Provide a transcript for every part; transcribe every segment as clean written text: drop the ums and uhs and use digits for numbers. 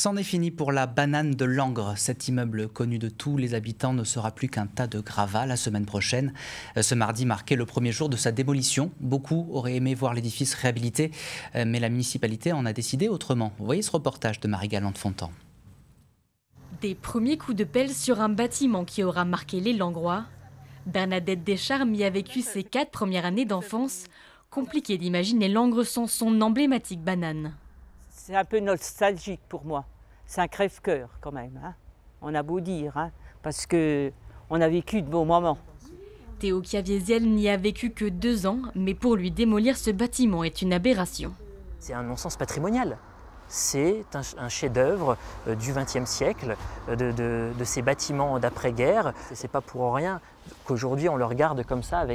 C'en est fini pour la banane de Langres. Cet immeuble connu de tous les habitants ne sera plus qu'un tas de gravats la semaine prochaine. Ce mardi marquait le premier jour de sa démolition. Beaucoup auraient aimé voir l'édifice réhabilité, mais la municipalité en a décidé autrement. Vous voyez ce reportage de Marie-Galante Fontan. Des premiers coups de pelle sur un bâtiment qui aura marqué les Langrois. Bernadette Descharmes y a vécu ses 4 premières années d'enfance. Compliqué d'imaginer Langres sans son emblématique banane. C'est un peu nostalgique pour moi. C'est un crève-cœur quand même. On a beau dire, parce qu'on a vécu de beaux moments. Théo Chiaviesiel n'y a vécu que 2 ans, mais pour lui, démolir ce bâtiment est une aberration. C'est un non-sens patrimonial. C'est un chef-d'œuvre du XXe siècle, de ces bâtiments d'après-guerre. C'est pas pour rien qu'aujourd'hui on le regarde comme ça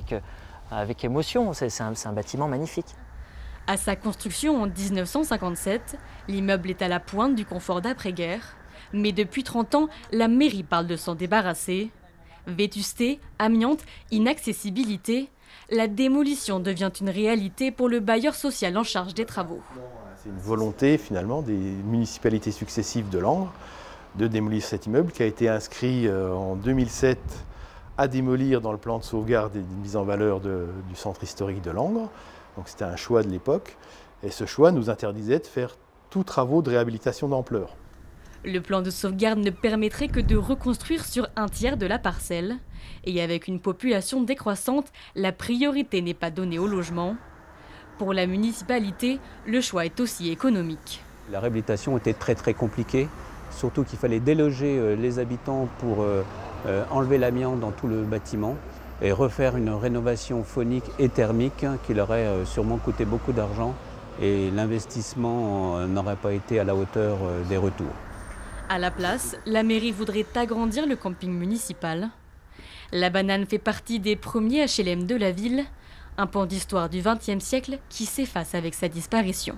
avec émotion. C'est un bâtiment magnifique. À sa construction en 1957, l'immeuble est à la pointe du confort d'après-guerre. Mais depuis 30 ans, la mairie parle de s'en débarrasser. Vétusté, amiante, inaccessibilité, la démolition devient une réalité pour le bailleur social en charge des travaux. C'est une volonté finalement des municipalités successives de Langres de démolir cet immeuble qui a été inscrit en 2007 à démolir dans le plan de sauvegarde et de mise en valeur du centre historique de Langres. Donc c'était un choix de l'époque et ce choix nous interdisait de faire tous travaux de réhabilitation d'ampleur. Le plan de sauvegarde ne permettrait que de reconstruire sur 1/3 de la parcelle. Et avec une population décroissante, la priorité n'est pas donnée au logement. Pour la municipalité, le choix est aussi économique. La réhabilitation était très compliquée, surtout qu'il fallait déloger les habitants pour enlever l'amiante dans tout le bâtiment et refaire une rénovation phonique et thermique qui leur aurait sûrement coûté beaucoup d'argent et l'investissement n'aurait pas été à la hauteur des retours. À la place, la mairie voudrait agrandir le camping municipal. La banane fait partie des premiers HLM de la ville, un pan d'histoire du XXe siècle qui s'efface avec sa disparition.